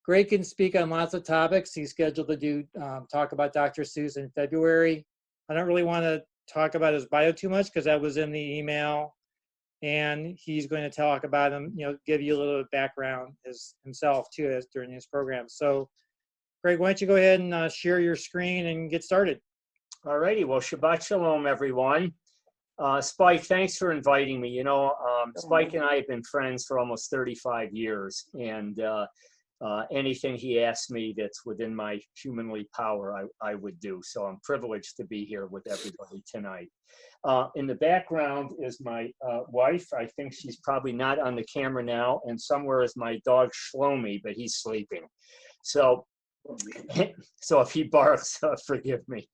Gregg can speak on lots of topics. He's scheduled to do talk about Dr. Seuss in February. I don't really want to talk about his bio too much because that was in the email, and he's going to talk about him, give you a little background himself too during his program. So, Gregg, why don't you go ahead and share your screen and get started? All righty. Well, Shabbat Shalom, everyone. Suyk, thanks for inviting me. Suyk and I have been friends for almost 35 years, and anything he asks me that's within my humanly power, I would do. So I'm privileged to be here with everybody tonight. In the background is my wife. I think she's probably not on the camera now, and somewhere is my dog Shlomi, but he's sleeping. So if he barks, forgive me.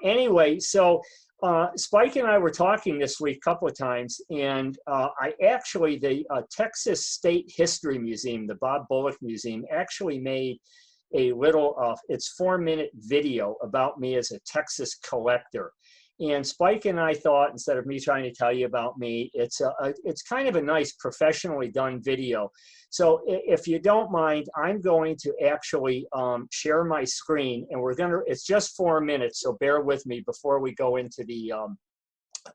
Anyway, so Suyk and I were talking this week a couple of times, and the Texas State History Museum, the Bob Bullock Museum, actually made a little, it's 4-minute video about me as a Texas collector. And Suyk and I thought, instead of me trying to tell you about me, it's kind of a nice professionally done video. So if you don't mind, I'm going to actually share my screen, and it's just 4 minutes, so bear with me before we go into the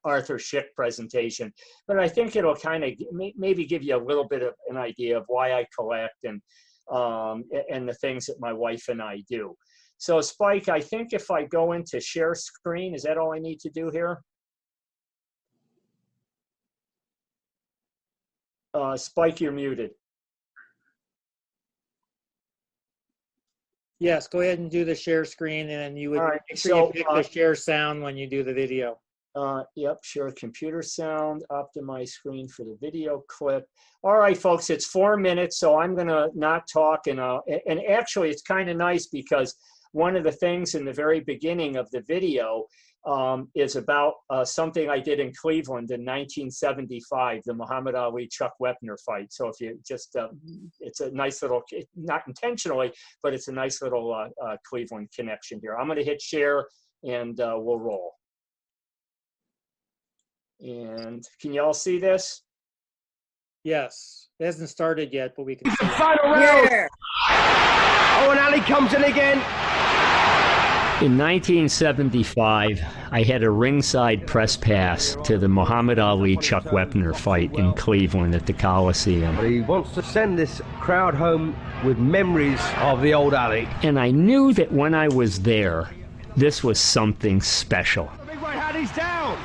Arthur Szyk presentation. But I think it'll kind of maybe give you a little bit of an idea of why I collect and the things that my wife and I do. So Suyk, I think if I go into share screen, is that all I need to do here? Suyk, you're muted. Yes, go ahead and do the share screen, and you would right, make sure you pick the share sound when you do the video. Yep, share computer sound, optimize screen for the video clip. All right, folks, it's 4 minutes, so I'm gonna not talk, and actually it's kind of nice because one of the things in the very beginning of the video is about something I did in Cleveland in 1975, the Muhammad Ali Chuck Wepner fight. So if you just, it's a nice little, not intentionally, but it's a nice little Cleveland connection here. I'm going to hit share and we'll roll. And can you all see this? Yes, it hasn't started yet, but we can see it. Final round. Yeah. Oh, and Ali comes in again. In 1975, I had a ringside press pass to the Muhammad Ali Chuck Wepner fight in Cleveland at the Coliseum. He wants to send this crowd home with memories of the old Ali. And I knew that when I was there, this was something special. The big right hand is down.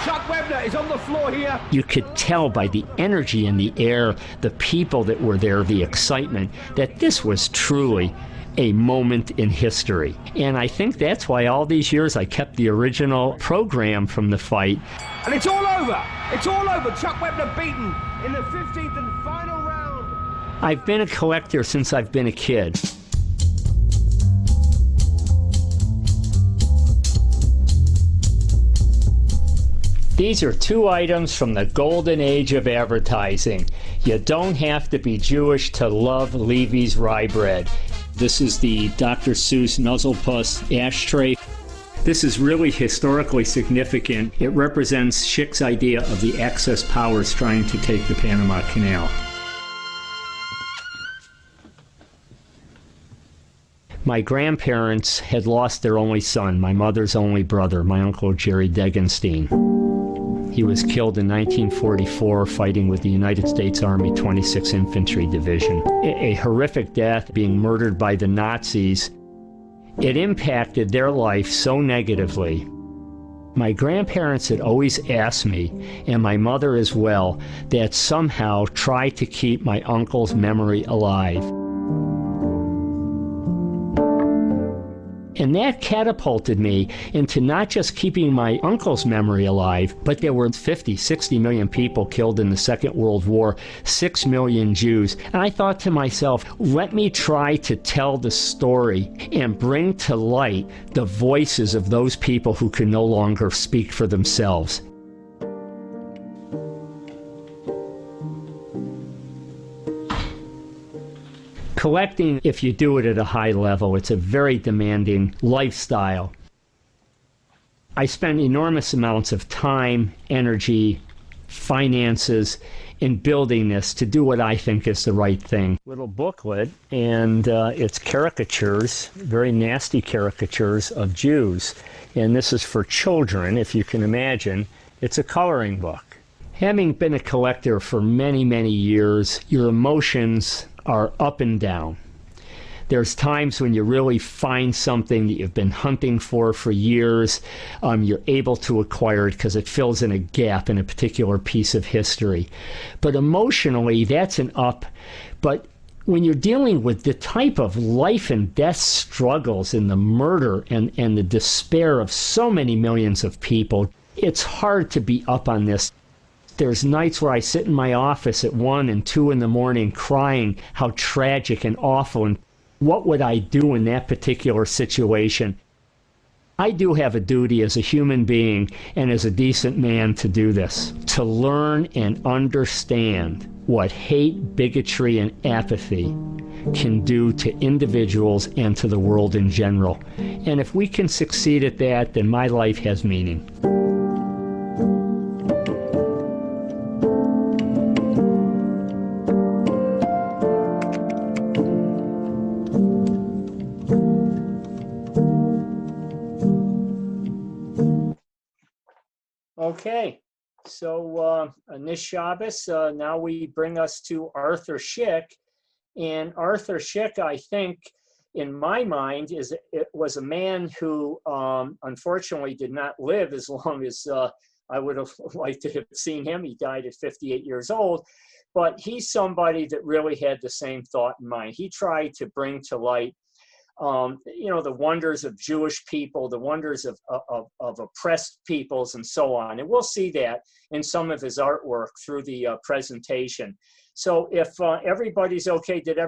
Chuck Wepner is on the floor here. You could tell by the energy in the air, the people that were there, the excitement, that this was truly a moment in history. And I think that's why all these years I kept the original program from the fight. And it's all over. It's all over. Chuck Wepner beaten in the 15th and final round. I've been a collector since I've been a kid. These are 2 items from the golden age of advertising. You don't have to be Jewish to love Levy's rye bread. This is the Dr. Seuss Nuzzlepuss ashtray. This is really historically significant. It represents Szyk's idea of the Axis powers trying to take the Panama Canal. My grandparents had lost their only son, my mother's only brother, my uncle Jerry Degenstein. He was killed in 1944 fighting with the United States Army 26th Infantry Division. A horrific death, being murdered by the Nazis. It impacted their life so negatively. My grandparents had always asked me, and my mother as well, that somehow try to keep my uncle's memory alive. And that catapulted me into not just keeping my uncle's memory alive, but there were 50, 60 million people killed in the Second World War, 6 million Jews. And I thought to myself, let me try to tell the story and bring to light the voices of those people who can no longer speak for themselves. Collecting, if you do it at a high level, it's a very demanding lifestyle. I spend enormous amounts of time, energy, finances in building this to do what I think is the right thing. Little booklet, and it's caricatures, very nasty caricatures of Jews. And this is for children, if you can imagine. It's a coloring book. Having been a collector for many, many years, your emotions are up and down. There's times when you really find something that you've been hunting for years. You're able to acquire it because it fills in a gap in a particular piece of history. But emotionally, that's an up. But when you're dealing with the type of life and death struggles and the murder and the despair of so many millions of people, it's hard to be up on this. There's nights where I sit in my office at 1 and 2 in the morning crying how tragic and awful, and what would I do in that particular situation? I do have a duty as a human being and as a decent man to do this, to learn and understand what hate, bigotry, and apathy can do to individuals and to the world in general. And if we can succeed at that, then my life has meaning. Okay, so this Shabbos, now we bring us to Arthur Szyk. And Arthur Szyk, I think, in my mind, was a man who unfortunately did not live as long as I would have liked to have seen him. He died at 58 years old. But he's somebody that really had the same thought in mind. He tried to bring to light the wonders of Jewish people, the wonders of oppressed peoples, and so on. And we'll see that in some of his artwork through the presentation. So if everybody's okay, did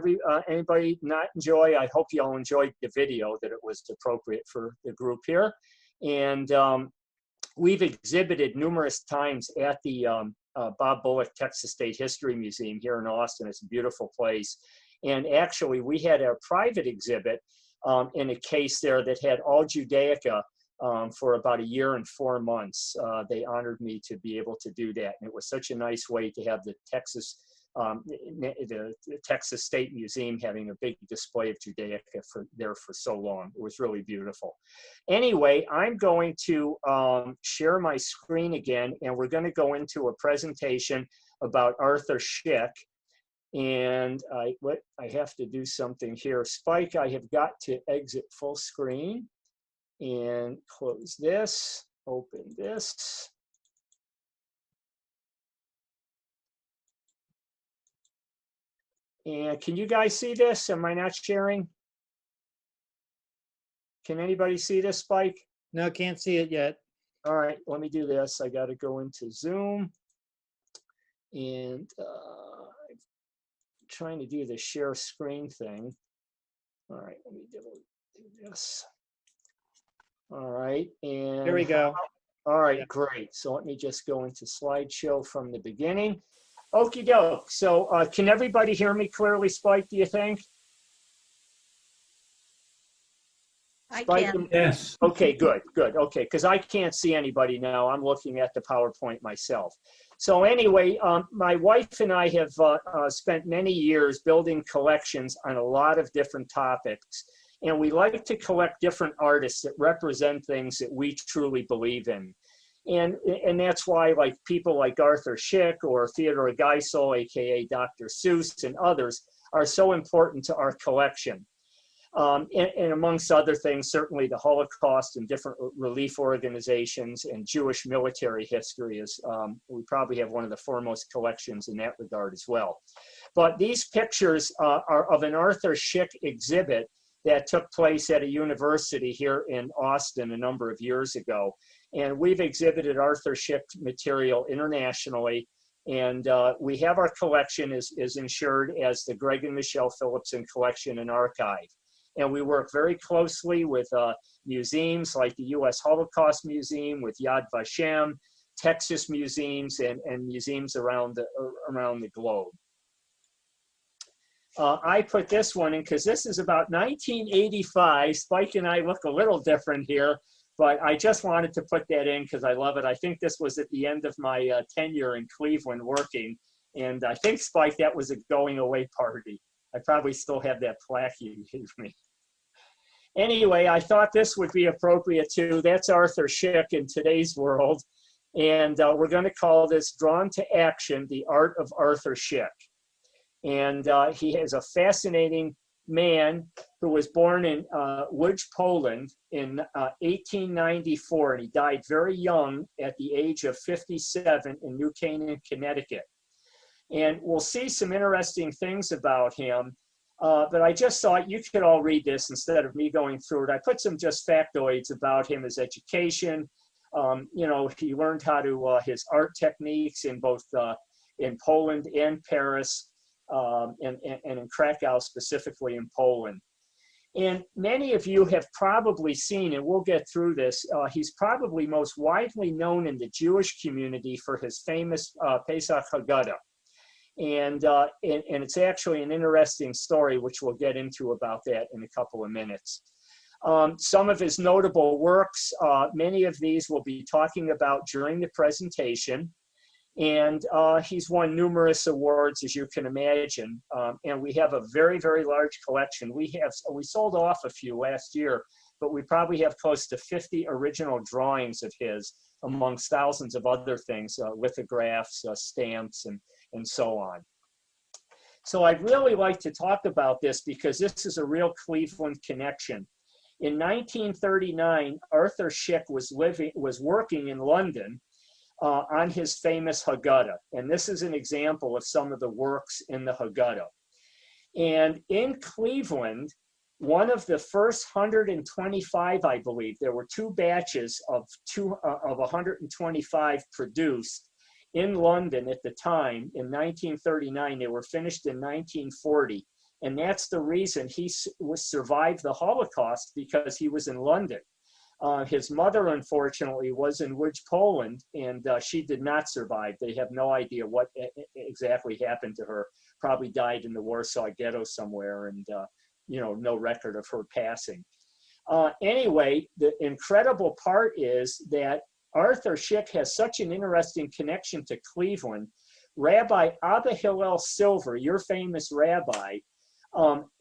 anybody not enjoy? I hope you all enjoyed the video, that it was appropriate for the group here. And we've exhibited numerous times at the Bob Bullock Texas State History Museum here in Austin. It's a beautiful place. And actually, we had a private exhibit in a case there that had all Judaica for about 1 year and 4 months. They honored me to be able to do that. And it was such a nice way to have the Texas State Museum having a big display of Judaica there for so long. It was really beautiful. Anyway, I'm going to share my screen again, and we're going to go into a presentation about Arthur Szyk. And I have to do something here. Spike, I have got to exit full screen and close this, open this. And can you guys see this? Am I not sharing? Can anybody see this, Spike? No, can't see it yet. All right, let me do this. I got to go into Zoom and trying to do the share screen thing. All right, let me do this. All right, and here we go. All right, great. So let me just go into slideshow from the beginning. Okie doke. So can everybody hear me clearly, Spike, do you think? I Spike, can. Yes. Okay, good. Okay, because I can't see anybody now. I'm looking at the PowerPoint myself. So anyway, my wife and I have spent many years building collections on a lot of different topics. And we like to collect different artists that represent things that we truly believe in. And that's why people like Arthur Szyk or Theodore Geisel, aka Dr. Seuss, and others are so important to our collection. And amongst other things, certainly the Holocaust and different relief organizations and Jewish military history is, we probably have one of the foremost collections in that regard as well. But these pictures are of an Arthur Szyk exhibit that took place at a university here in Austin a number of years ago. And we've exhibited Arthur Szyk material internationally. And we have our collection is insured as the Gregg and Michelle Philipson Collection and Archive. And we work very closely with museums like the U.S. Holocaust Museum, with Yad Vashem, Texas museums, and museums around the globe. I put this one in because this is about 1985. Spike and I look a little different here, but I just wanted to put that in because I love it. I think this was at the end of my tenure in Cleveland working. And I think, Spike, that was a going away party. I probably still have that plaque you gave me. Anyway, I thought this would be appropriate too. That's Arthur Szyk in today's world. And we're going to call this Drawn to Action, The Art of Arthur Szyk. And he is a fascinating man who was born in Łódź, Poland in 1894. And he died very young at the age of 57 in New Canaan, Connecticut. And we'll see some interesting things about him. But I just thought you could all read this instead of me going through it. I put some just factoids about him, his education. You know, he learned how to, his art techniques in both in Poland and Paris, and in Krakow, specifically in Poland. And many of you have probably seen, and we'll get through this, he's probably most widely known in the Jewish community for his famous Pesach Haggadah. And it's actually an interesting story, which we'll get into about that in a couple of minutes. Some of his notable works, many of these we'll be talking about during the presentation. And he's won numerous awards, as you can imagine. And we have a very, very large collection. We sold off a few last year, but we probably have close to 50 original drawings of his, amongst thousands of other things, lithographs, stamps, and so on. So I'd really like to talk about this because this is a real Cleveland connection. In 1939, Arthur Szyk was working in London on his famous Haggadah. And this is an example of some of the works in the Haggadah. And in Cleveland, one of the first 125, I believe, there were two batches of 125 produced in London at the time in 1939. They were finished in 1940. And that's the reason he survived the Holocaust, because he was in London. His mother, unfortunately, was in Łódź, Poland, and she did not survive. They have no idea what exactly happened to her. Probably died in the Warsaw Ghetto somewhere, and you know, no record of her passing. Anyway, the incredible part is that Arthur Szyk has such an interesting connection to Cleveland. Rabbi Abba Hillel Silver, your famous rabbi,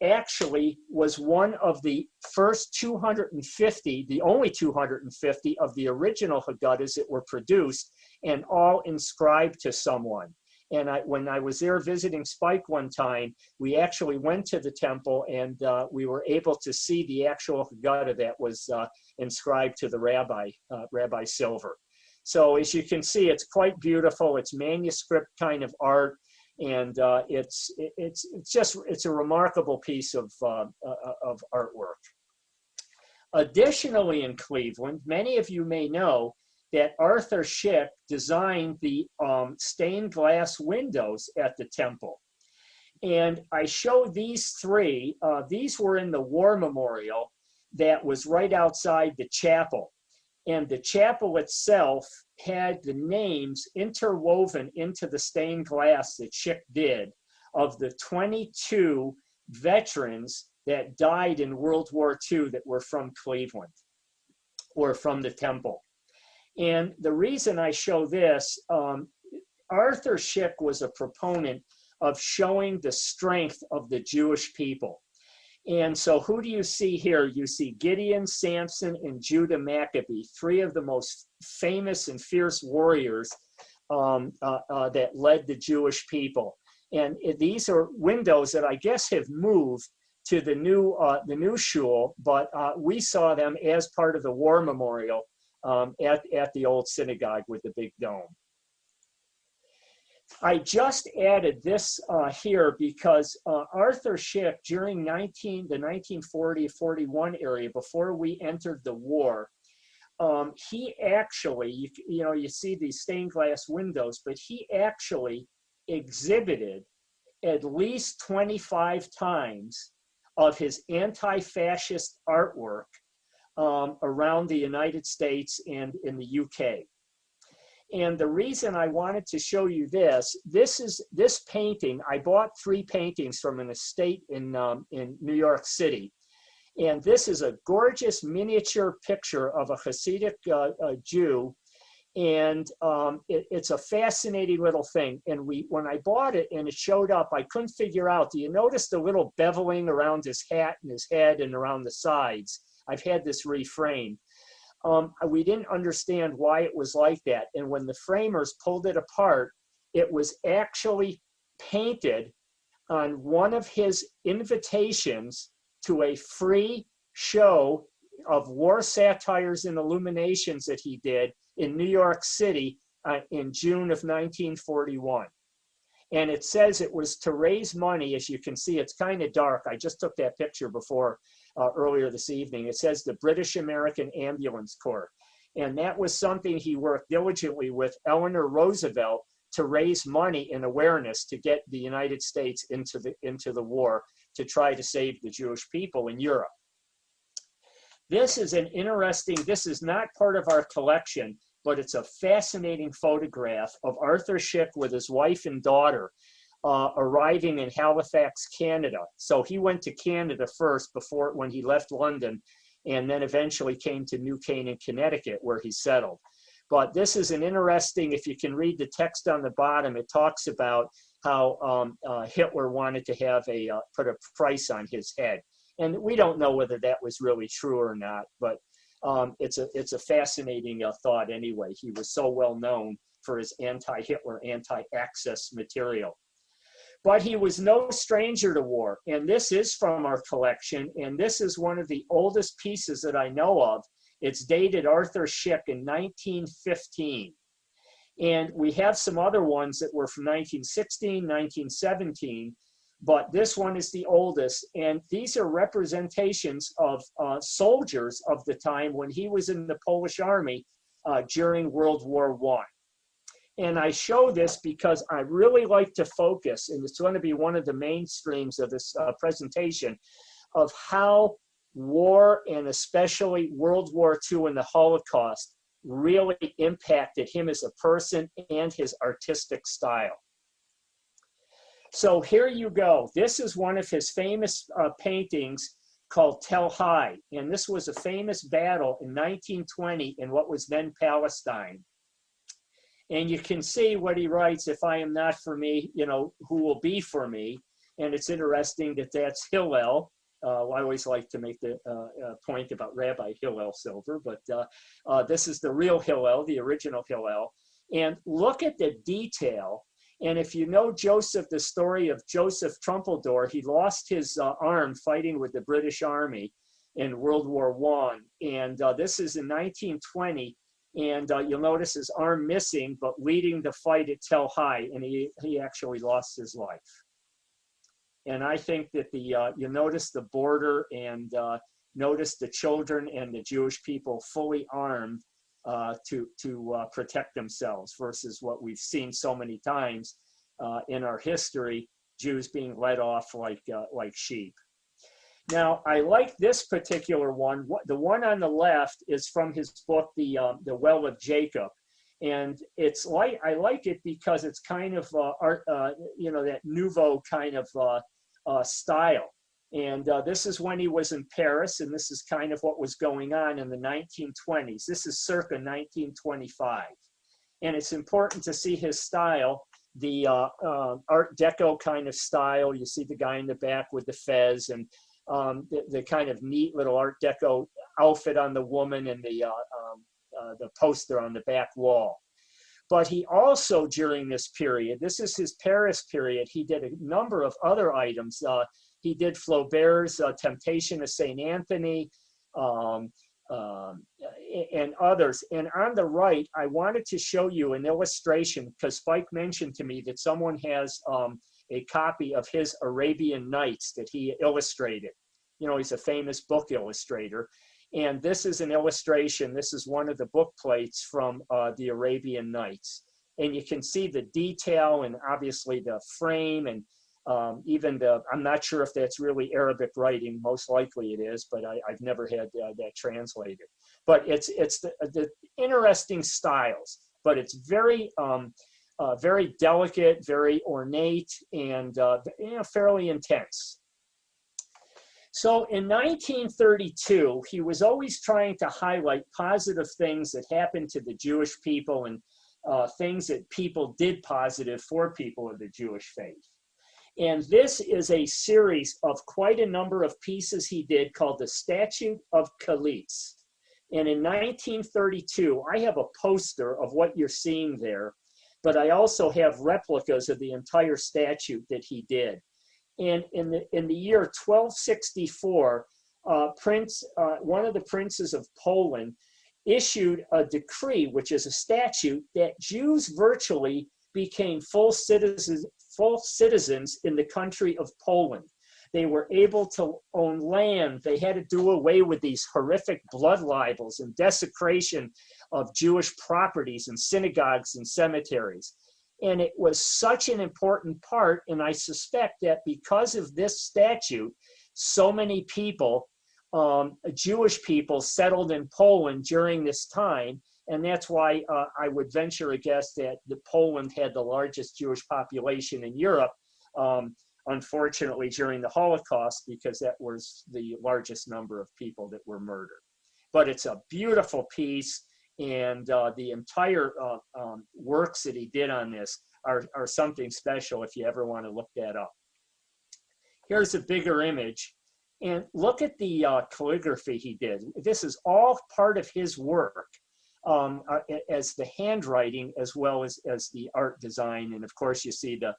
actually was one of the first 250, the only 250 of the original Haggadahs that were produced, and all inscribed to someone. And when I was there visiting Spike one time, we actually went to the temple, and we were able to see the actual Haggadah that was inscribed to the rabbi, Rabbi Silver. So as you can see, it's quite beautiful. It's manuscript kind of art. And it's a remarkable piece of artwork. Additionally, in Cleveland, many of you may know that Arthur Szyk designed the stained glass windows at the temple. And I show these three. These were in the war memorial that was right outside the chapel. And the chapel itself had the names interwoven into the stained glass that Szyk did of the 22 veterans that died in World War II that were from Cleveland or from the temple. And the reason I show this, Arthur Szyk was a proponent of showing the strength of the Jewish people. And so who do you see here? You see Gideon, Samson, and Judah Maccabee, three of the most famous and fierce warriors that led the Jewish people. And these are windows that I guess have moved to the new shul, but we saw them as part of the war memorial at the old synagogue with the big dome. I just added this here because Arthur Szyk, during the 1940-41 area, before we entered the war, he actually, you see these stained glass windows, but he actually exhibited at least 25 times of his anti-fascist artwork around the United States and in the UK. And the reason I wanted to show you this painting. I bought 3 paintings from an estate in New York City. And this is a gorgeous miniature picture of a Hasidic Jew. And it's a fascinating little thing. And when I bought it and it showed up, I couldn't figure out, do you notice the little beveling around his hat and his head and around the sides? I've had this reframed. We didn't understand why it was like that. And when the framers pulled it apart, it was actually painted on one of his invitations to a free show of war satires and illuminations that he did in New York City in June of 1941. And it says it was to raise money. As you can see, it's kind of dark. I just took that picture before earlier this evening. It says the British American Ambulance Corps. And that was something he worked diligently with Eleanor Roosevelt to raise money and awareness to get the United States into the war to try to save the Jewish people in Europe. This is this is not part of our collection, but it's a fascinating photograph of Arthur Szyk with his wife and daughter arriving in Halifax, Canada. So he went to Canada first when he left London, and then eventually came to New Canaan, Connecticut, where he settled. But this is an interesting, if you can read the text on the bottom, it talks about how Hitler wanted to have put a price on his head. And we don't know whether that was really true or not, but it's a fascinating thought anyway. He was so well known for his anti-Hitler, anti-Axis material. But he was no stranger to war, and this is from our collection, and this is one of the oldest pieces that I know of. It's dated Arthur Szyk in 1915. And we have some other ones that were from 1916, 1917, but this one is the oldest. And these are representations of soldiers of the time when he was in the Polish army during World War I. And I show this because I really like to focus, and it's going to be one of the mainstreams of this presentation, of how war, and especially World War II and the Holocaust, really impacted him as a person and his artistic style. So here you go. This is one of his famous paintings called Tel Hai. And this was a famous battle in 1920 in what was then Palestine. And you can see what he writes, if I am not for me, you know, who will be for me? And it's interesting that that's Hillel. I always like to make the point about Rabbi Hillel Silver, but this is the real Hillel, the original Hillel. And look at the detail. And if you know Joseph, the story of Joseph Trumpeldor, he lost his arm fighting with the British Army in World War I. And this is in 1920. And you'll notice his arm missing, but leading the fight at Tel Hai, and he actually lost his life. And I think that you notice the border, and notice the children and the Jewish people fully armed to protect themselves, versus what we've seen so many times in our history, Jews being led off like sheep. Now, I like this particular one. The one on the left is from his book, The Well of Jacob. And I like it because it's kind of, that nouveau kind of style. And this is when he was in Paris, and this is kind of what was going on in the 1920s. This is circa 1925. And it's important to see his style, the Art Deco kind of style. You see the guy in the back with the fez, and the kind of neat little Art Deco outfit on the woman, and the poster on the back wall. But he also, during this period, this is his Paris period, he did a number of other items. He did Flaubert's Temptation of St. Anthony, and others. And on the right, I wanted to show you an illustration, because Spike mentioned to me that someone has a copy of his Arabian Nights that he illustrated. You know, he's a famous book illustrator. And this is an illustration. This is one of the book plates from the Arabian Nights. And you can see the detail, and obviously the frame, and even I'm not sure if that's really Arabic writing. Most likely it is, but I've never had that translated. But it's the interesting styles, but it's very, very delicate, very ornate, and fairly intense. So in 1932, he was always trying to highlight positive things that happened to the Jewish people and things that people did positive for people of the Jewish faith. And this is a series of quite a number of pieces he did called the Statute of Kalitz. And in 1932, I have a poster of what you're seeing there, but I also have replicas of the entire statute that he did. And in the year 1264, one of the princes of Poland issued a decree, which is a statute, that Jews virtually became full citizens in the country of Poland. They were able to own land. They had to do away with these horrific blood libels and desecration of Jewish properties and synagogues and cemeteries. And it was such an important part, and I suspect that because of this statute, so many people, Jewish people, settled in Poland during this time, and that's why I would venture a guess that Poland had the largest Jewish population in Europe, unfortunately during the Holocaust, because that was the largest number of people that were murdered. But it's a beautiful piece, and the entire works that he did on this are something special if you ever want to look that up. Here's a bigger image, and look at the calligraphy he did. This is all part of his work, as the handwriting as well as the art design, and of course you see the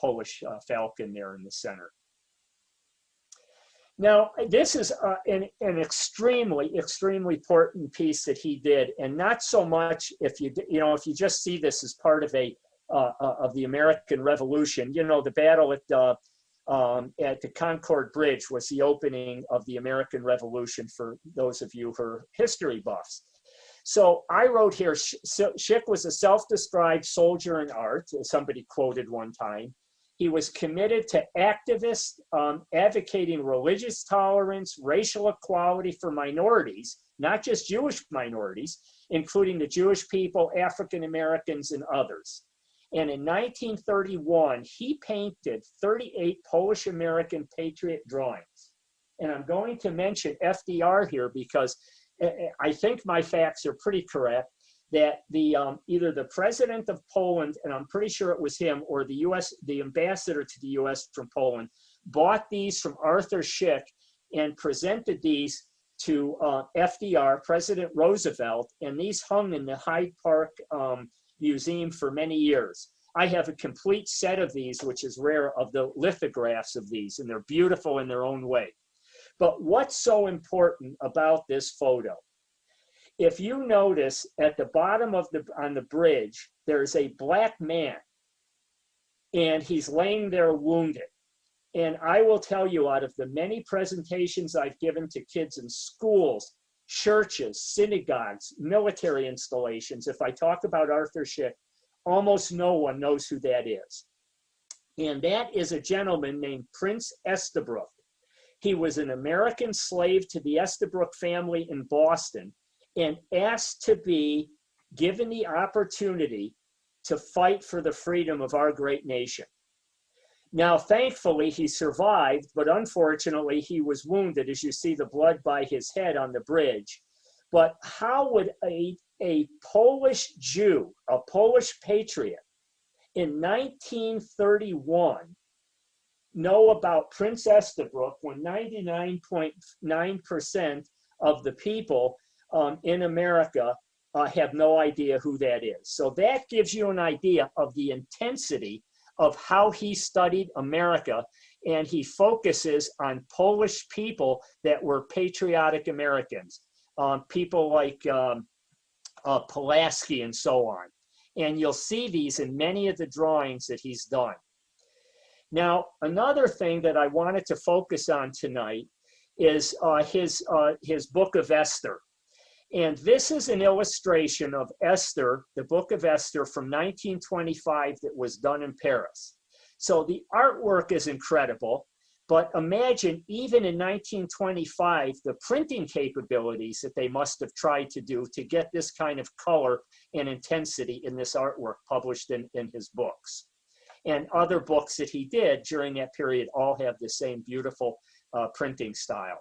Polish falcon there in the center. Now, this is an extremely important piece that he did, and not so much if you just see this as part of the American Revolution. You know, the battle at the Concord Bridge was the opening of the American Revolution for those of you who are history buffs. So I wrote here, Szyk was a self-described soldier in art, as somebody quoted one time. He was committed to activists advocating religious tolerance, racial equality for minorities, not just Jewish minorities, including the Jewish people, African Americans, and others. And in 1931, he painted 38 Polish American patriot drawings. And I'm going to mention FDR here because I think my facts are pretty correct, that either the president of Poland, and I'm pretty sure it was him, or the ambassador to the US from Poland, bought these from Arthur Szyk and presented these to FDR, President Roosevelt, and these hung in the Hyde Park Museum for many years. I have a complete set of these, which is rare, of the lithographs of these, and they're beautiful in their own way. But what's so important about this photo? If you notice at the bottom of on the bridge, there's a black man, and he's laying there wounded. And I will tell you, out of the many presentations I've given to kids in schools, churches, synagogues, military installations, if I talk about Arthur Szyk, almost no one knows who that is. And that is a gentleman named Prince Estabrook. He was an American slave to the Estabrook family in Boston, and asked to be given the opportunity to fight for the freedom of our great nation. Now, thankfully, he survived, but unfortunately, he was wounded, as you see the blood by his head on the bridge. But how would a Polish Jew, a Polish patriot, in 1931 know about Prince Estabrook when 99.9% of the people in America have no idea who that is? So that gives you an idea of the intensity of how he studied America, and he focuses on Polish people that were patriotic Americans, people like Pulaski and so on. And you'll see these in many of the drawings that he's done. Now, another thing that I wanted to focus on tonight is his Book of Esther. And this is an illustration of Esther, the Book of Esther from 1925 that was done in Paris. So the artwork is incredible, but imagine even in 1925, the printing capabilities that they must have tried to do to get this kind of color and intensity in this artwork published in his books. And other books that he did during that period all have the same beautiful printing style.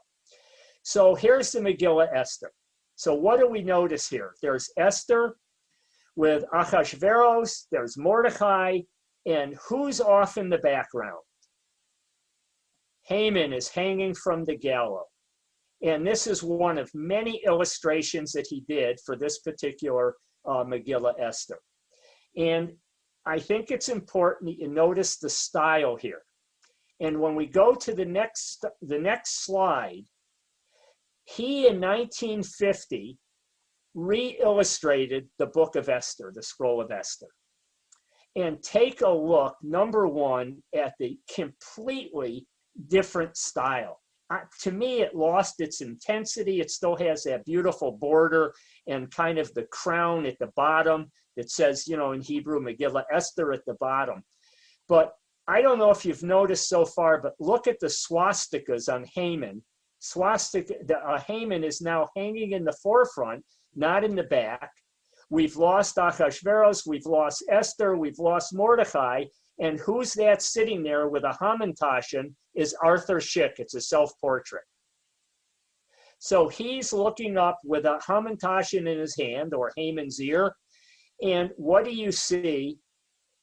So here's the Megillah Esther. So what do we notice here? There's Esther with Achashverosh, there's Mordecai, and who's off in the background? Haman is hanging from the gallows. And this is one of many illustrations that he did for this particular Megillah Esther. And I think it's important that you notice the style here. And when we go to the next slide, he in 1950 re-illustrated the book of Esther, the scroll of Esther. And take a look, number one, at the completely different style. To me, it lost its intensity. It still has that beautiful border and kind of the crown at the bottom that says, you know, in Hebrew, Megillah Esther at the bottom. But I don't know if you've noticed so far, but look at the swastikas on Haman. Haman is now hanging in the forefront, not in the back. We've lost Achashverosh, we've lost Esther, we've lost Mordecai, and who's that sitting there with a Hamantashen is Arthur Szyk. It's a self-portrait. So he's looking up with a Hamantashen in his hand, or Haman's ear, and what do you see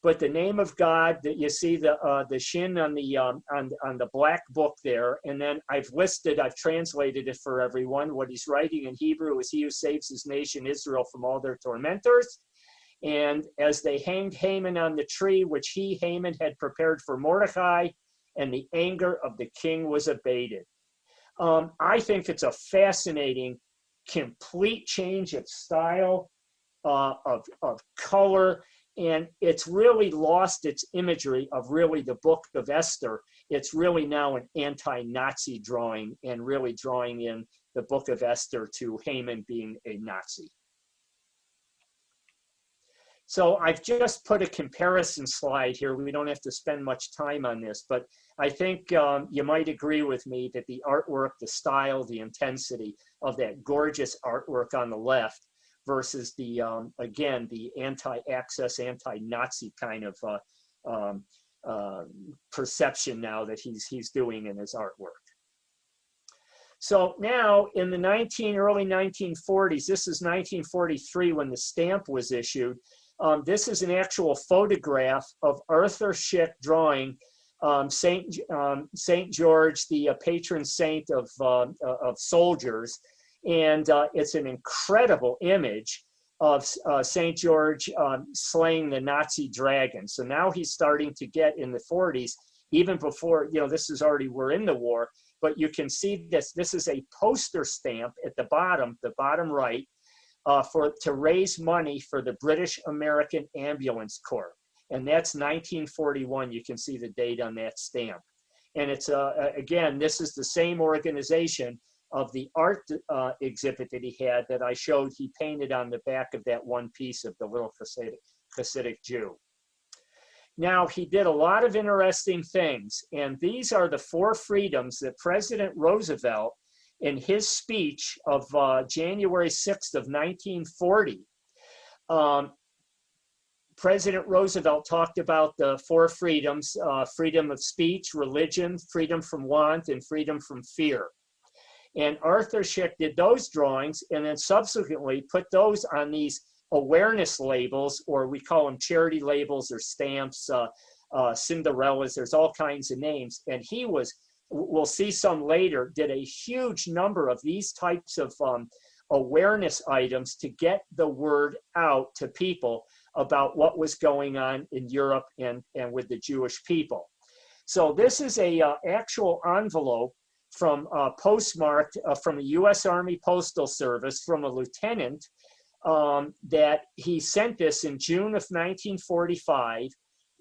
but the name of God? That you see the shin on the black book there, and then I've translated it for everyone. What he's writing in Hebrew is, "He who saves his nation Israel from all their tormentors." And as they hanged Haman on the tree, which Haman had prepared for Mordecai, and the anger of the king was abated. I think it's a fascinating, complete change of style, of color, and it's really lost its imagery of really the book of Esther. It's really now an anti-Nazi drawing, and really drawing in the book of Esther to Haman being a Nazi. So I've just put a comparison slide here. We don't have to spend much time on this, but I think you might agree with me that the artwork, the style, the intensity of that gorgeous artwork on the left versus the, again, the anti-Axis, anti-Nazi kind of perception now that he's doing in his artwork. So now in the early 1940s, this is 1943 when the stamp was issued. This is an actual photograph of Arthur Szyk drawing Saint George, the patron saint of soldiers, and it's an incredible image of Saint George slaying the Nazi dragon. So now he's starting to get in the 40s, even before, you know, this is already, we're in the war, but you can see this. This is a poster stamp at the bottom right, to raise money for the British American Ambulance Corps. And that's 1941. You can see the date on that stamp. And it's, again, this is the same organization of the art exhibit that he had that I showed he painted on the back of that one piece of the little Hasidic Jew. Now, he did a lot of interesting things. And these are the 4 freedoms that President Roosevelt, in his speech of January 6th of 1940, President Roosevelt talked about the 4 freedoms: freedom of speech, religion, freedom from want, and freedom from fear. And Arthur Szyk did those drawings, and then subsequently put those on these awareness labels, or we call them charity labels or stamps, Cinderellas, there's all kinds of names. And he was, we'll see some later, did a huge number of these types of awareness items to get the word out to people about what was going on in Europe and with the Jewish people. So this is a actual envelope from postmarked from the U.S. Army Postal Service from a lieutenant that he sent this in June of 1945.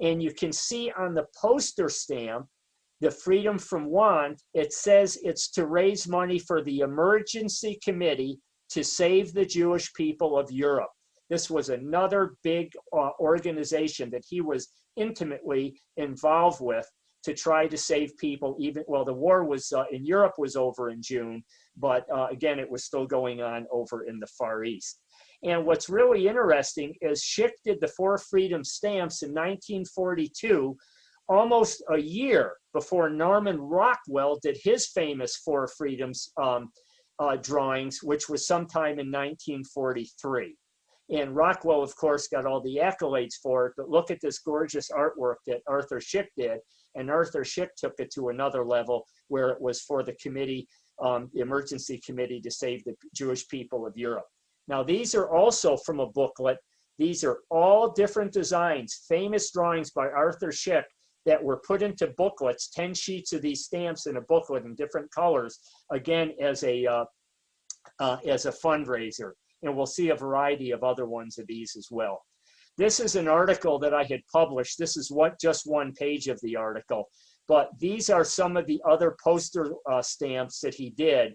And you can see on the poster stamp, the freedom from want, it says it's to raise money for the Emergency Committee to save the Jewish people of Europe. This was another big organization that he was intimately involved with to try to save people, even, well, the war was in Europe was over in June, but again, it was still going on over in the Far East. And what's really interesting is Szyk did the 4 freedom stamps in 1942 almost a year before Norman Rockwell did his famous Four Freedoms drawings, which was sometime in 1943. And Rockwell, of course, got all the accolades for it, but look at this gorgeous artwork that Arthur Szyk did. And Arthur Szyk took it to another level where it was for the committee, the emergency committee to save the Jewish people of Europe. Now, these are also from a booklet. These are all different designs, famous drawings by Arthur Szyk that were put into booklets, 10 sheets of these stamps in a booklet in different colors, again, as a fundraiser. And we'll see a variety of other ones of these as well. This is an article that I had published. This is just one page of the article, but these are some of the other poster stamps that he did.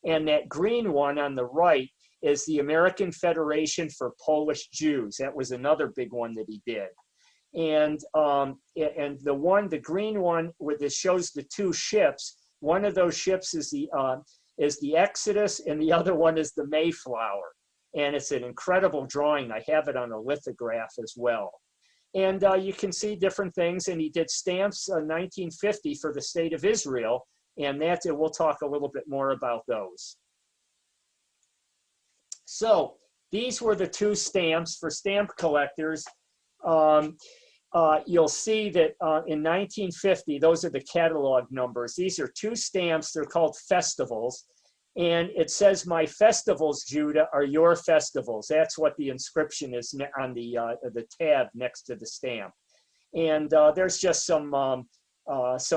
And that green one on the right is the American Federation for Polish Jews. That was another big one that he did. And the green one where this shows the two ships, one of those ships is the Exodus and the other one is the Mayflower. And it's an incredible drawing. I have it on a lithograph as well. And you can see different things. And he did stamps in 1950 for the state of Israel. And we'll talk a little bit more about those. So these were the two stamps for stamp collectors. You'll see that in 1950, those are the catalog numbers. These are two stamps. They're called festivals. And it says, "My festivals, Judah, are your festivals." That's what the inscription is on the tab next to the stamp. And there's just some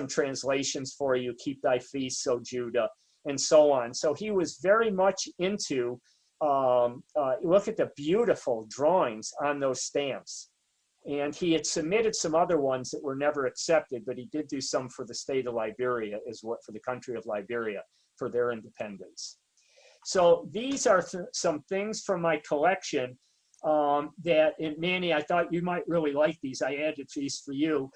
translations for you. "Keep thy feasts, O Judah," and so on. So he was very much into, look at the beautiful drawings on those stamps. And he had submitted some other ones that were never accepted, but he did do some for the state of Liberia, for the country of Liberia, for their independence. So these are some things from my collection that, and Manny, I thought you might really like these. I added these for you.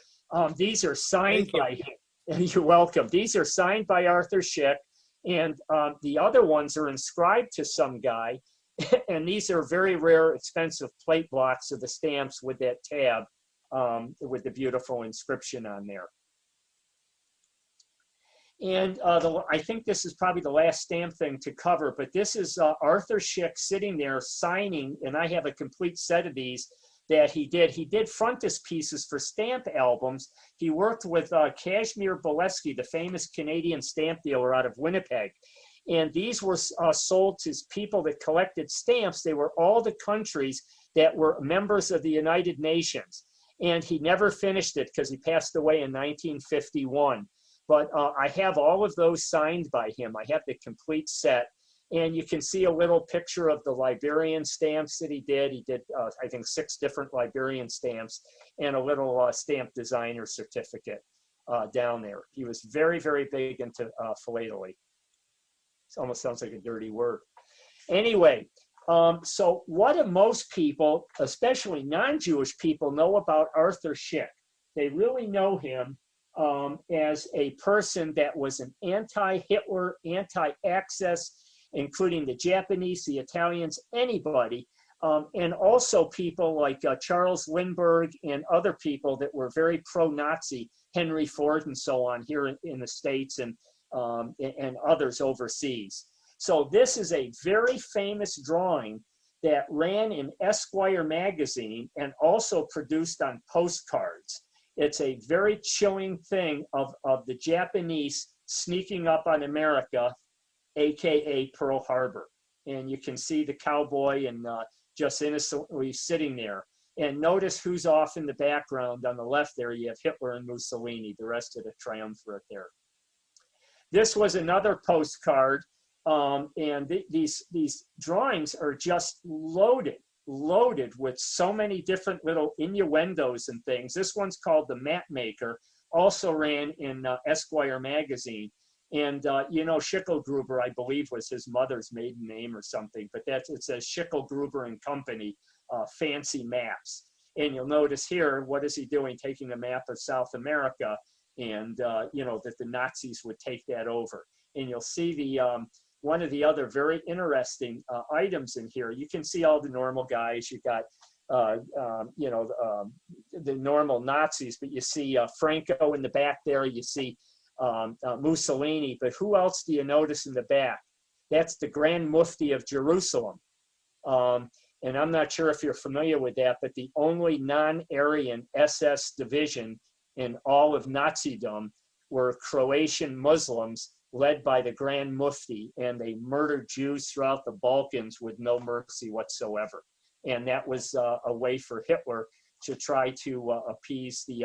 These are signed by him. You're welcome. These are signed by Arthur Szyk, and the other ones are inscribed to some guy. And these are very rare, expensive plate blocks of the stamps with that tab, with the beautiful inscription on there. And I think this is probably the last stamp thing to cover, but this is Arthur Szyk sitting there signing, and I have a complete set of these that he did. He did frontispieces for stamp albums. He worked with Kazimierz Bolesky, the famous Canadian stamp dealer out of Winnipeg. And these were sold to people that collected stamps. They were all the countries that were members of the United Nations. And he never finished it because he passed away in 1951. But I have all of those signed by him. I have the complete set. And you can see a little picture of the Liberian stamps that he did. He did, I think, 6 different Liberian stamps and a little stamp designer certificate down there. He was very, very big into philately. It almost sounds like a dirty word. Anyway, so what do most people, especially non-Jewish people, know about Arthur Szyk? They really know him as a person that was an anti-Hitler, anti-Axis, including the Japanese, the Italians, anybody, and also people like Charles Lindbergh and other people that were very pro-Nazi, Henry Ford and so on here in the States and others overseas. So this is a very famous drawing that ran in Esquire magazine and also produced on postcards. It's a very chilling thing of the Japanese sneaking up on America, AKA Pearl Harbor. And you can see the cowboy and just innocently sitting there. And notice who's off in the background on the left there. You have Hitler and Mussolini, the rest of the triumvirate there. This was another postcard, and these drawings are just loaded with so many different little innuendos and things. This one's called The Map Maker, also ran in Esquire magazine. And, you know, Schicklgruber, I believe, was his mother's maiden name or something, but it says Schicklgruber and Company, fancy maps. And you'll notice here, what is he doing? Taking a map of South America, and, you know, that the Nazis would take that over. And you'll see the, one of the other very interesting items in here. You can see all the normal guys. You got the normal Nazis, but you see Franco in the back there, you see Mussolini, but who else do you notice in the back? That's the Grand Mufti of Jerusalem. And I'm not sure if you're familiar with that, but the only non-Aryan SS division in all of Nazism were Croatian Muslims led by the Grand Mufti, and they murdered Jews throughout the Balkans with no mercy whatsoever. And that was a way for Hitler to try to appease the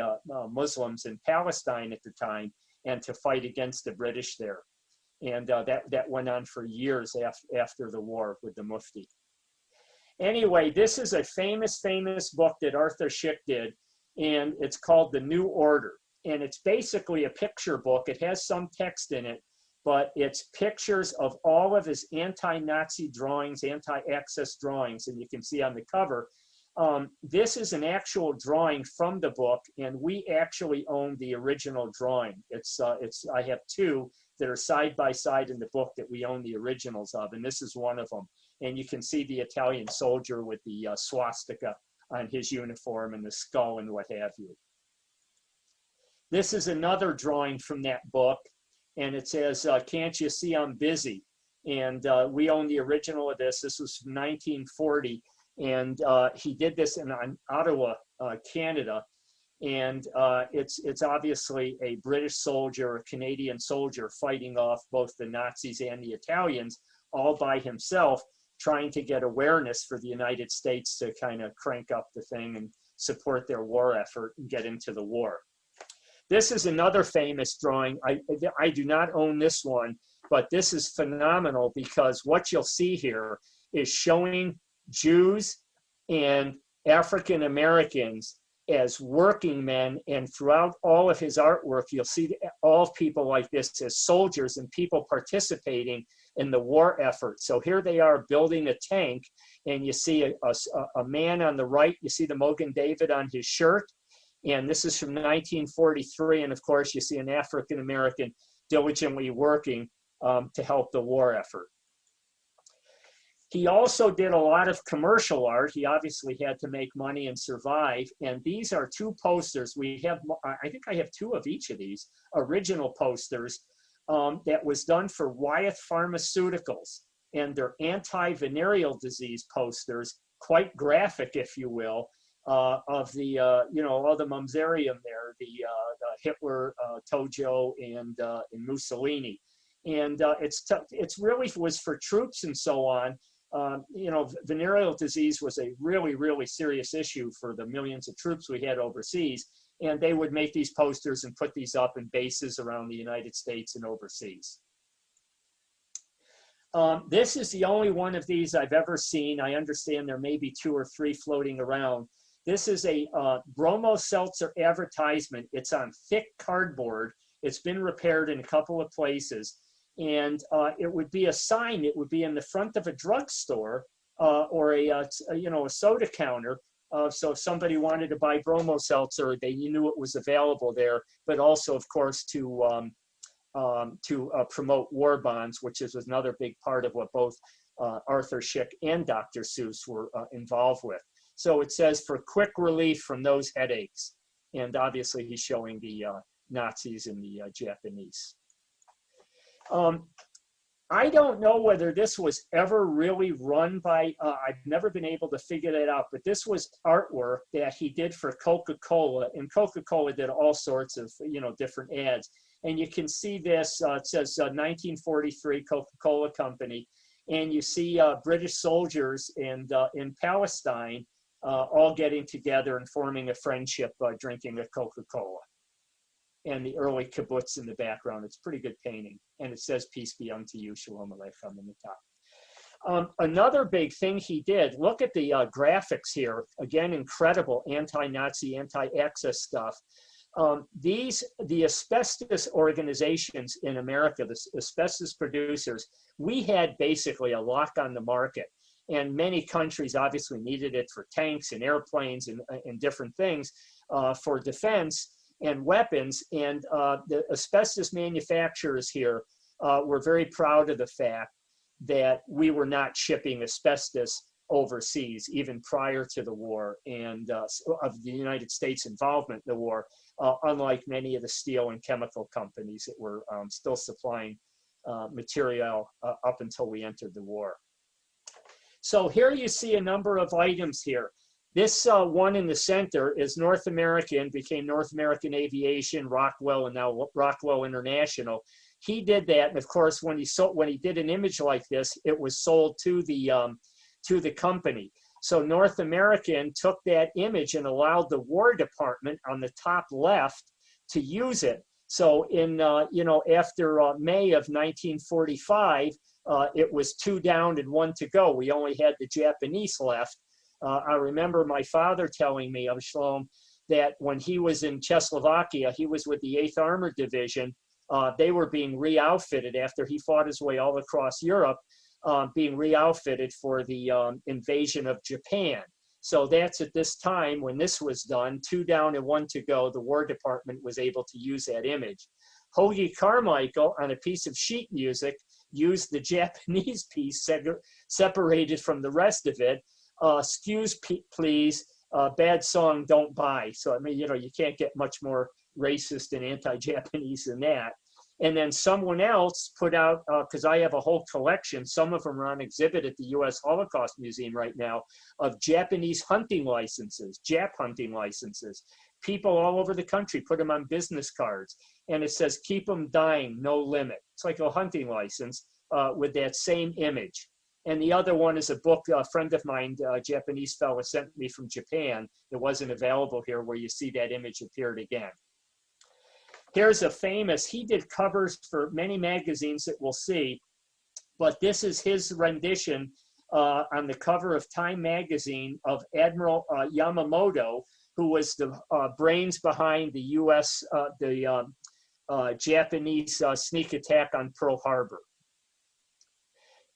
Muslims in Palestine at the time and to fight against the British there. And that went on for years after the war with the Mufti. Anyway, this is a famous book that Arthur Szyk did, and it's called The New Order. And it's basically a picture book. It has some text in it, but it's pictures of all of his anti-Nazi drawings, anti-Axis drawings, and you can see on the cover. This is an actual drawing from the book, and we actually own the original drawing. I have two that are side by side in the book that we own the originals of, and this is one of them. And you can see the Italian soldier with the swastika on his uniform and the skull and what have you. This is another drawing from that book, and it says, "Can't you see I'm busy?" And we own the original of this. This was from 1940, and he did this in Ottawa, Canada. And it's obviously a British soldier, a Canadian soldier fighting off both the Nazis and the Italians all by himself, trying to get awareness for the United States to kind of crank up the thing and support their war effort and get into the war. This is another famous drawing. I do not own this one, but this is phenomenal because what you'll see here is showing Jews and African Americans as working men, and throughout all of his artwork, you'll see all people like this as soldiers and people participating in the war effort. So here they are building a tank, and you see a man on the right, you see the Mogen David on his shirt, and this is from 1943, and of course you see an African American diligently working to help the war effort. He also did a lot of commercial art. He obviously had to make money and survive. And these are two posters. We have, I think I have two of each of these original posters that was done for Wyeth Pharmaceuticals. And they're anti-venereal disease posters, quite graphic, if you will, of the, all the Mumsarium there, the Hitler, Tojo, and Mussolini. And it's really was for troops and so on. Venereal disease was a really, really serious issue for the millions of troops we had overseas. And they would make these posters and put these up in bases around the United States and overseas. This is the only one of these I've ever seen. I understand there may be 2 or 3 floating around. This is a Bromo Seltzer advertisement. It's on thick cardboard. It's been repaired in a couple of places. And it would be a sign. It would be in the front of a drugstore or a soda counter. So if somebody wanted to buy Bromo Seltzer, you knew it was available there. But also, of course, to promote war bonds, which is another big part of what both Arthur Szyk and Dr. Seuss were involved with. So it says, "For quick relief from those headaches." And obviously, he's showing the Nazis and the Japanese. I don't know whether this was ever really run by, I've never been able to figure that out, but this was artwork that he did for Coca-Cola, and Coca-Cola did all sorts of, different ads. And you can see this, it says 1943 Coca-Cola Company, and you see British soldiers in Palestine all getting together and forming a friendship by drinking a Coca-Cola. And the early kibbutz in the background. It's a pretty good painting. And it says, "Peace be unto you, Shalom Aleichem," in the top. Another big thing he did, look at the graphics here. Again, incredible anti-Nazi, anti-Axis stuff. The asbestos organizations in America, the asbestos producers, we had basically a lock on the market. And many countries obviously needed it for tanks and airplanes and different things for defense and weapons, and the asbestos manufacturers here were very proud of the fact that we were not shipping asbestos overseas, even prior to the war, and of the United States involvement in the war, unlike many of the steel and chemical companies that were still supplying material up until we entered the war. So here you see a number of items here. This one in the center is North American, became North American Aviation, Rockwell, and now Rockwell International. He did that, and of course, when he did an image like this, it was sold to the company. So North American took that image and allowed the War Department on the top left to use it. So in after May of 1945, it was 2 down and 1 to go. We only had the Japanese left. I remember my father telling me, Avshalom, that when he was in Czechoslovakia, he was with the 8th Armored Division. They were being re-outfitted after he fought his way all across Europe, being re-outfitted for the invasion of Japan. So that's at this time when this was done, 2 down and 1 to go, the War Department was able to use that image. Hoagie Carmichael, on a piece of sheet music, used the Japanese piece separated from the rest of it. Excuse please, bad song, don't buy. So I mean, you can't get much more racist and anti-Japanese than that. And then someone else put out, because I have a whole collection, some of them are on exhibit at the U.S. Holocaust Museum right now, of Japanese hunting licenses, Jap hunting licenses. People all over the country put them on business cards, and it says, keep them dying, no limit. It's like a hunting license with that same image. And the other one is a book a friend of mine, a Japanese fellow, sent me from Japan. It wasn't available here, where you see that image appeared again. Here's a famous, he did covers for many magazines that we'll see, but this is his rendition on the cover of Time magazine of Admiral Yamamoto, who was the brains behind the U.S., Japanese sneak attack on Pearl Harbor.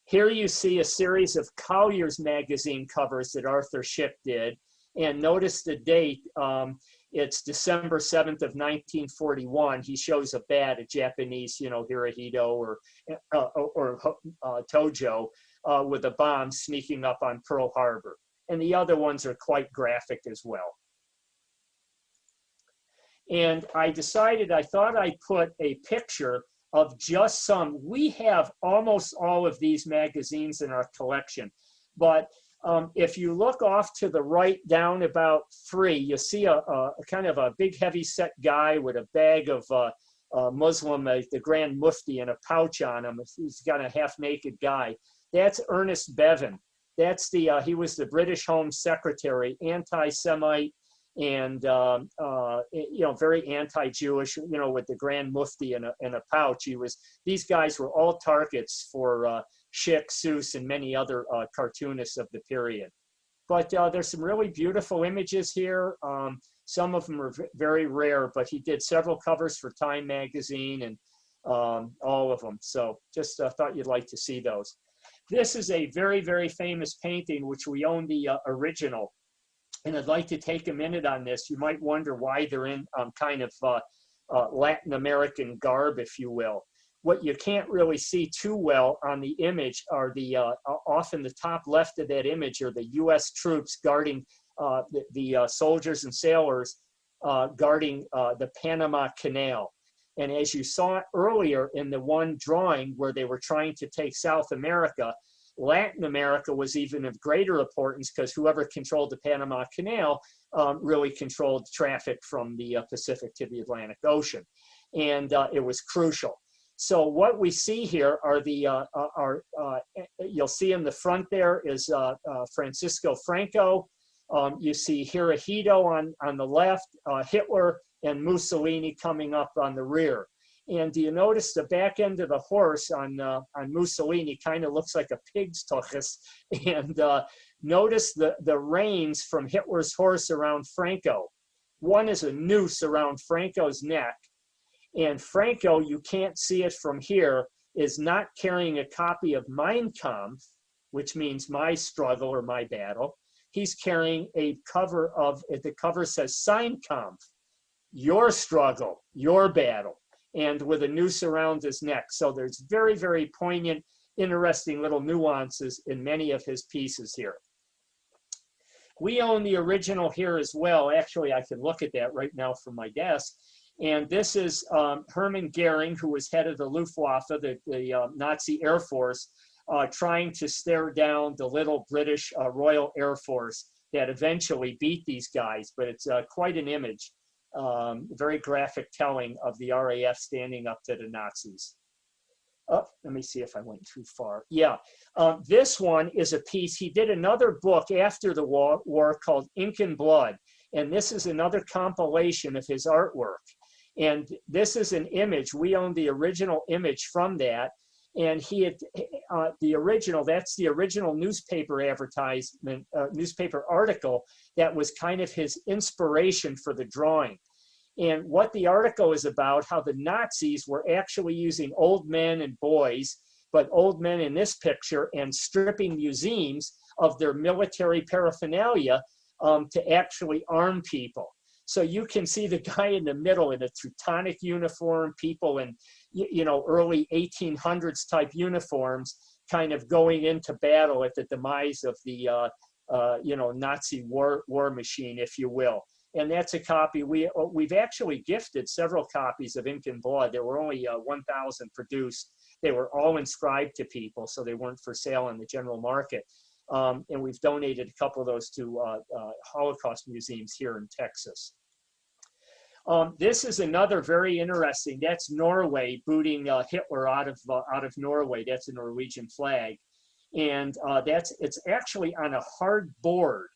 Here you see a series of Collier's magazine covers that Arthur Szyk did, and notice the date. It's December 7th of 1941. He shows a bat, a Japanese, Hirohito or Tojo with a bomb sneaking up on Pearl Harbor. And the other ones are quite graphic as well. And I decided, I thought I'd put a picture of just some. We have almost all of these magazines in our collection, but if you look off to the right down about 3, you see a kind of a big heavy set guy with a bag of Muslim, the Grand Mufti, and a pouch on him. He's got a half-naked guy. That's Ernest Bevin. That's he was the British Home Secretary, anti-Semite, and very anti-Jewish, with the Grand Mufti in a pouch. These guys were all targets for Szyk, Seuss, and many other cartoonists of the period. But there's some really beautiful images here. Some of them are very rare, but he did several covers for Time magazine and all of them. So just thought you'd like to see those. This is a very, very famous painting, which we own the original. And I'd like to take a minute on this. You might wonder why they're in kind of Latin American garb, if you will. What you can't really see too well on the image are off in the top left of that image are the U.S. troops guarding the soldiers and sailors guarding the Panama Canal. And as you saw earlier in the one drawing where they were trying to take South America, Latin America was even of greater importance, because whoever controlled the Panama Canal really controlled traffic from the Pacific to the Atlantic Ocean. And it was crucial. So what we see here are you'll see in the front there is Francisco Franco. You see Hirohito on the left, Hitler, and Mussolini coming up on the rear. And do you notice the back end of the horse on Mussolini kind of looks like a pig's tuchus? And notice the reins from Hitler's horse around Franco. One is a noose around Franco's neck. And Franco, you can't see it from here, is not carrying a copy of Mein Kampf, which means my struggle or my battle. He's carrying a cover the cover says Sein Kampf, your struggle, your battle, and with a noose around his neck. So there's very, very poignant, interesting little nuances in many of his pieces here. We own the original here as well. Actually, I can look at that right now from my desk. And this is Hermann Goering, who was head of the Luftwaffe, the Nazi Air Force, trying to stare down the little British Royal Air Force that eventually beat these guys. But it's quite an image, very graphic telling of the RAF standing up to the Nazis. Oh, let me see if I went too far. Yeah, this one is a piece. He did another book after the war called Ink and Blood. And this is another compilation of his artwork. And this is an image. We own the original image from that. And he had the original, that's the original newspaper advertisement, newspaper article that was kind of his inspiration for the drawing. And what the article is about, how the Nazis were actually using old men and boys, but old men in this picture, and stripping museums of their military paraphernalia to actually arm people. So you can see the guy in the middle in a Teutonic uniform, people in, early 1800s type uniforms, kind of going into battle at the demise of the, Nazi war machine, if you will. And that's a copy. We've actually gifted several copies of Ink and Blood. There were only 1,000 produced. They were all inscribed to people, so they weren't for sale in the general market. And we've donated a couple of those to Holocaust museums here in Texas. This is another very interesting. That's Norway booting Hitler out of Norway. That's a Norwegian flag, and it's actually on a hard board.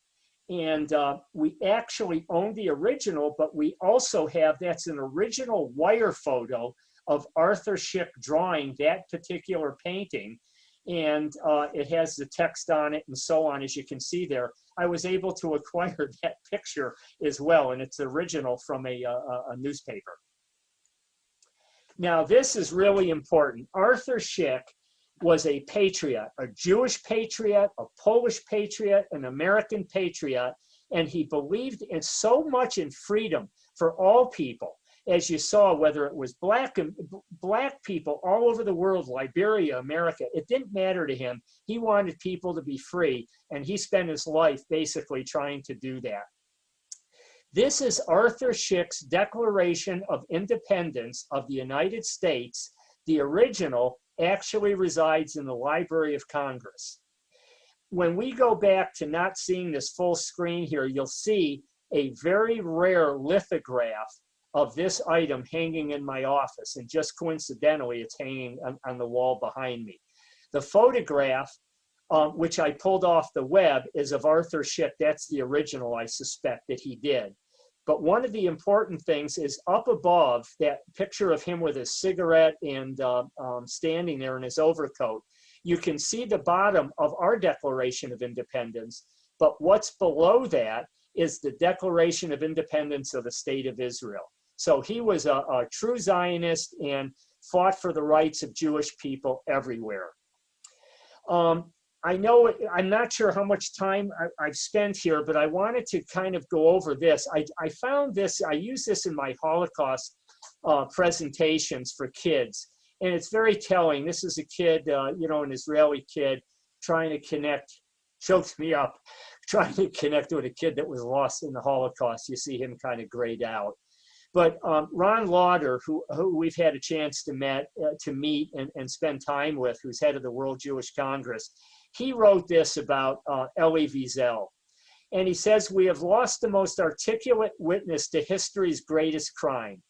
And we actually own the original, but we also have, that's an original wire photo of Arthur Szyk drawing that particular painting. And it has the text on it and so on, as you can see there. I was able to acquire that picture as well, and it's original from a newspaper. Now, this is really important. Arthur Szyk was a patriot, a Jewish patriot, a Polish patriot, an American patriot, and he believed in so much in freedom for all people. As you saw, whether it was black people all over the world, Liberia, America, it didn't matter to him. He wanted people to be free, and he spent his life basically trying to do that. This is Arthur Szyk's Declaration of Independence of the United States. The original actually resides in the Library of Congress. When we go back to not seeing this full screen here, you'll see a very rare lithograph of this item hanging in my office, and just coincidentally, it's hanging on the wall behind me. The photograph, which I pulled off the web, is of Arthur Szyk. That's the original, I suspect, that he did. But one of the important things is up above, that picture of him with his cigarette and standing there in his overcoat. You can see the bottom of our Declaration of Independence, but what's below that is the Declaration of Independence of the State of Israel. So he was a true Zionist and fought for the rights of Jewish people everywhere. I know, I'm not sure how much time I've spent here, but I wanted to kind of go over this. I found this, I use this in my Holocaust presentations for kids, and it's very telling. This is a kid, an Israeli kid trying to connect, chokes me up, trying to connect with a kid that was lost in the Holocaust. You see him kind of grayed out. But Ron Lauder, who we've had a chance to meet and spend time with, who's head of the World Jewish Congress, he wrote this about Elie Wiesel. And he says, "We have lost the most articulate witness to history's greatest crime.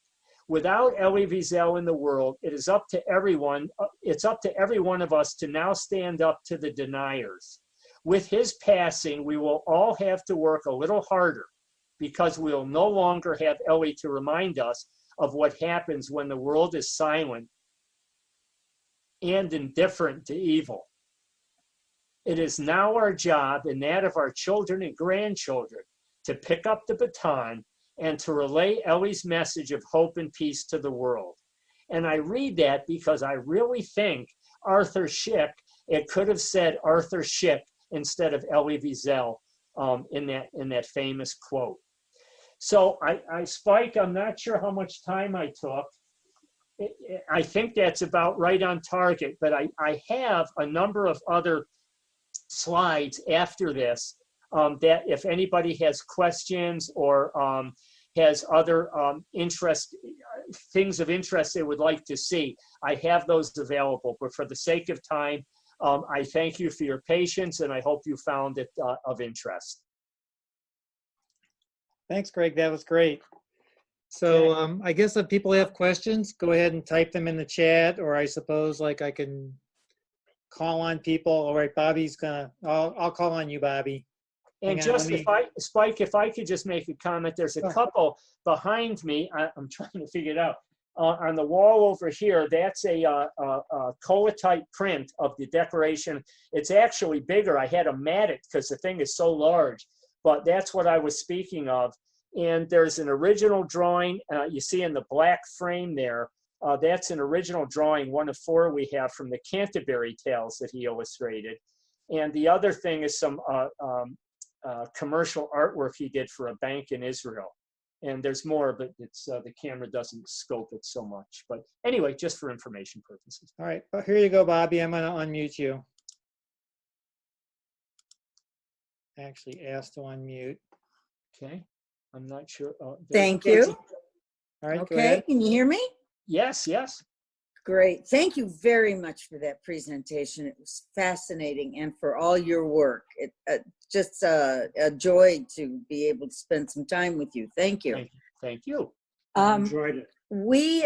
Without Elie Wiesel in the world, it's up to every one of us to now stand up to the deniers. With his passing, we will all have to work a little harder, because we will no longer have Elie to remind us of what happens when the world is silent and indifferent to evil. It is now our job, and that of our children and grandchildren, to pick up the baton and to relay Elie's message of hope and peace to the world." And I read that because I really think Arthur Szyk, it could have said Arthur Szyk instead of Elie Wiesel in that famous quote. So I Spike, I'm not sure how much time I took. I think that's about right on target, but I have a number of other slides after this that if anybody has questions or has other things of interest they would like to see, I have those available. But for the sake of time, I thank you for your patience, and I hope you found it of interest. Thanks, Greg. That was great. So I guess if people have questions, go ahead and type them in the chat, or I suppose like I can call on people. All right, Bobby's gonna, I'll call on you, Bobby. And just Spike, if I could just make a comment, there's a couple behind me. I'm trying to figure it out. On the wall over here, that's a collotype print of the Declaration. It's actually bigger. I had to mat it because the thing is so large, but that's what I was speaking of. And there's an original drawing you see in the black frame there. That's an original drawing, one of 4 we have from the Canterbury Tales that he illustrated. And the other thing is some commercial artwork he did for a bank in Israel. And there's more, but it's the camera doesn't scope it so much. But anyway, just for information purposes. All right, here you go, Bobby. I'm gonna unmute you. Actually asked to unmute. Okay, I'm not sure. Thank you. All right, go Okay, ahead. can you hear me? Yes, yes. Great. Thank you very much for that presentation. It was fascinating, and for all your work. It just a joy to be able to spend some time with you. Thank you. Thank you. Enjoyed it. We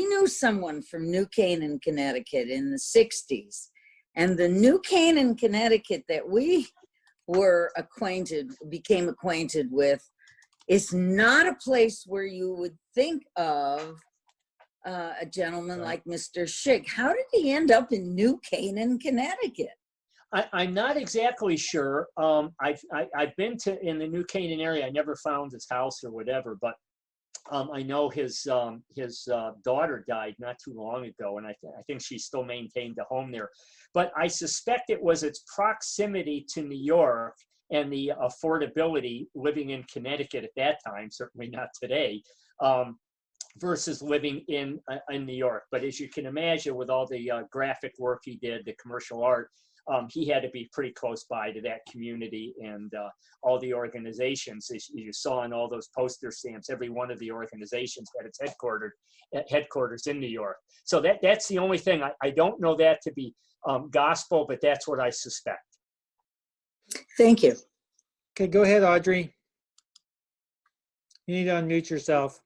knew someone from New Canaan, Connecticut in the 60s, and the New Canaan, Connecticut that we became acquainted with is not a place where you would think of a gentleman like Mr. Szyk. How did he end up in New Canaan, Connecticut? I'm not exactly sure. I've been in the New Canaan area. I never found his house or whatever, but I know his daughter died not too long ago, and I think she still maintained a home there. But I suspect it was its proximity to New York and the affordability living in Connecticut at that time, certainly not today, versus living in New York. But as you can imagine, with all the graphic work he did, the commercial art, he had to be pretty close by to that community and all the organizations. As you saw in all those poster stamps, every one of the organizations had its headquarters in New York. So that's the only thing. I don't know that to be gospel, but that's what I suspect. Thank you. Okay, go ahead, Audrey. You need to unmute yourself.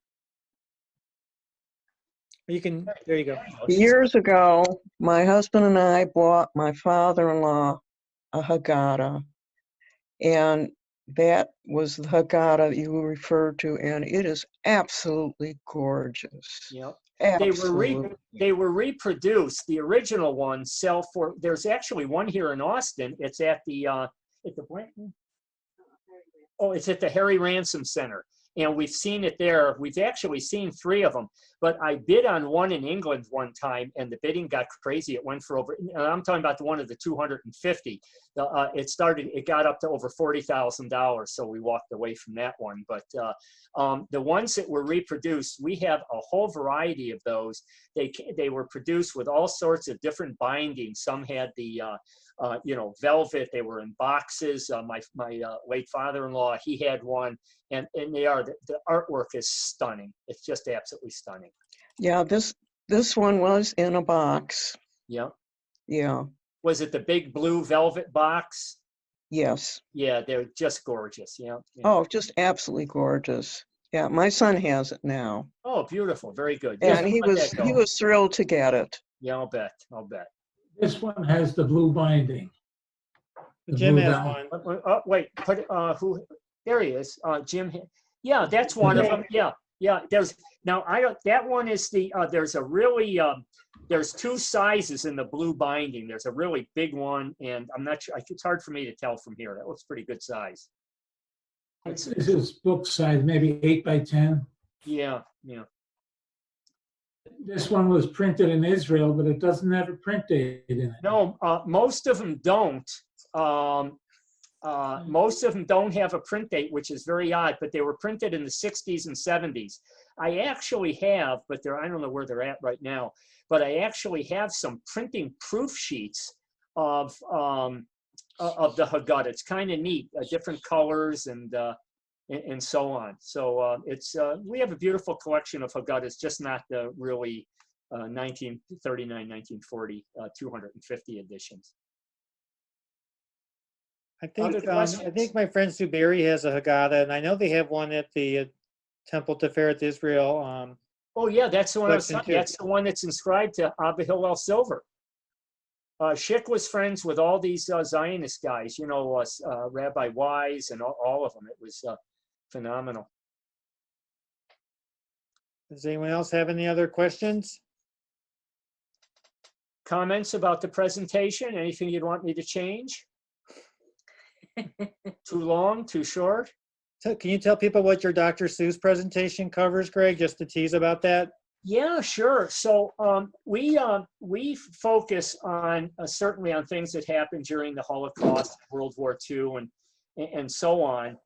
You can, there you go. Years ago, my husband and I bought my father-in-law a Haggadah, and that was the Haggadah you referred to, and it is absolutely gorgeous. Yep. Absolutely. They were reproduced. The original ones sell for. There's actually one here in Austin. It's at the Blanton. Oh, it's at the Harry Ransom Center. And we've seen it there. We've actually seen 3 of them. But I bid on one in England one time, and the bidding got crazy. It went for over, I'm talking about the one of the 250. It got up to over $40,000. So we walked away from that one. But the ones that were reproduced, we have a whole variety of those. They were produced with all sorts of different bindings. Some had the velvet. They were in boxes. My late father-in-law, he had one, and the artwork is stunning. It's just absolutely stunning. Yeah, this one was in a box. Yeah. Yeah. Was it the big blue velvet box? Yes. Yeah, they're just gorgeous. Yeah. Oh, just absolutely gorgeous. Yeah, my son has it now. Oh, beautiful. Very good. And he was thrilled to get it. Yeah, I'll bet. This one has the blue binding. Jim has one. Wait, who? There he is. Jim. Yeah, that's one of them. Yeah. There's now. That one is the. There's a really. There's 2 sizes in the blue binding. There's a really big one, and I'm not sure. It's hard for me to tell from here. That looks pretty good size. This is book size, maybe 8 by 10. Yeah. This one was printed in Israel, but it doesn't have a print date in it. No, most of them don't. Most of them don't have a print date, which is very odd, but they were printed in the 60s and 70s. I actually have, but I don't know where they're at right now, but I actually have some printing proof sheets of of the Haggadah. It's kind of neat, different colors and so on. So we have a beautiful collection of Haggadahs, just not the really 1939, 1940, 250 editions. I Other think questions? my friend Sue Berry has a Haggadah, and I know they have one at the Temple Tiferet Israel. Oh yeah, that's the one I was collection talking. too. That's the one that's inscribed to Abba Hillel Silver. Szyk was friends with all these Zionist guys, Rabbi Wise and all of them. It was phenomenal. Does anyone else have any other questions? Comments about the presentation? Anything you'd want me to change? Too long, too short? So can you tell people what your Dr. Seuss presentation covers, Greg, just to tease about that? Yeah, sure. So we focus on certainly on things that happened during the Holocaust, World War II, and so on.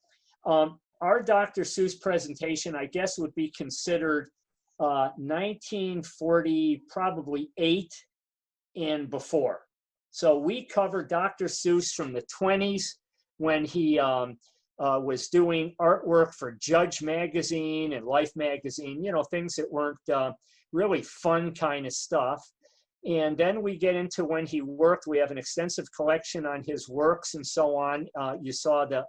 Our Dr. Seuss presentation, I guess, would be considered 1940, probably 8 and before. So we covered Dr. Seuss from the 20s when he was doing artwork for Judge magazine and Life magazine, things that weren't really fun kind of stuff. And then we get into when he worked. We have an extensive collection on his works and so on. You saw the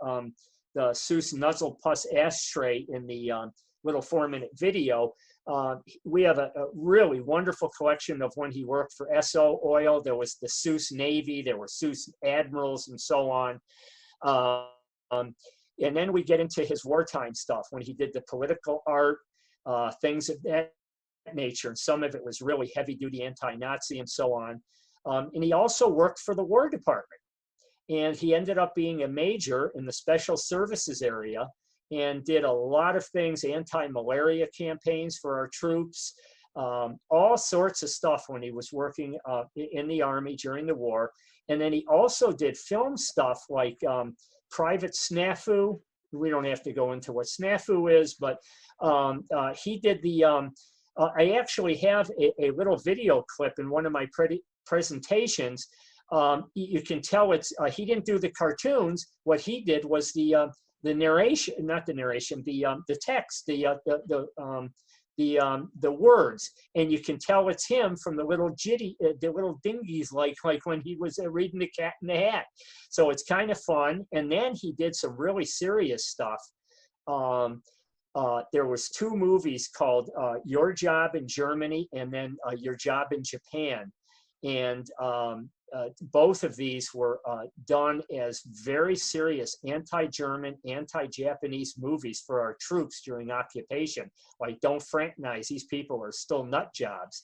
Seuss Nuzzle Puss ashtray in the little 4-minute video. We have a really wonderful collection of when he worked for SO Oil. There was the Seuss Navy, there were Seuss Admirals and so on. And then we get into his wartime stuff when he did the political art, things of that nature. And some of it was really heavy duty anti-Nazi and so on. And he also worked for the War Department. And he ended up being a major in the special services area and did a lot of things, anti-malaria campaigns for our troops, all sorts of stuff when he was working in the Army during the war. And then he also did film stuff like Private Snafu. We don't have to go into what Snafu is, but he did the, I actually have a little video clip in one of my presentations. You can tell it's, he didn't do the cartoons. What he did was the narration, not the narration, the text, the words, and you can tell it's him from the little dingies, like when he was reading The Cat in the Hat. So it's kind of fun. And then he did some really serious stuff. There was 2 movies called Your Job in Germany and then Your Job in Japan. And both of these were done as very serious anti-German, anti-Japanese movies for our troops during occupation. Like, don't fraternize, these people are still nut jobs.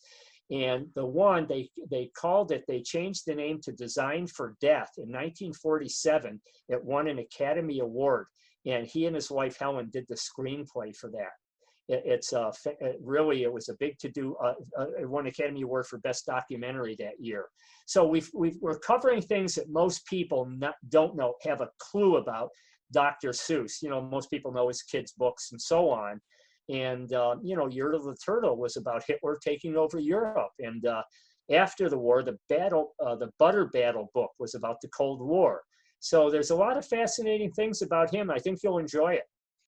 And the one, they called it, they changed the name to Design for Death in 1947. It won an Academy Award. And he and his wife, Helen, did the screenplay for that. It's really, it was a big to-do. It won Academy Award for Best Documentary that year. So we're covering things that most people don't know, have a clue about Dr. Seuss. Most people know his kids' books and so on. And, Yertle the Turtle was about Hitler taking over Europe. And after the war, the Butter Battle book was about the Cold War. So there's a lot of fascinating things about him. I think you'll enjoy it.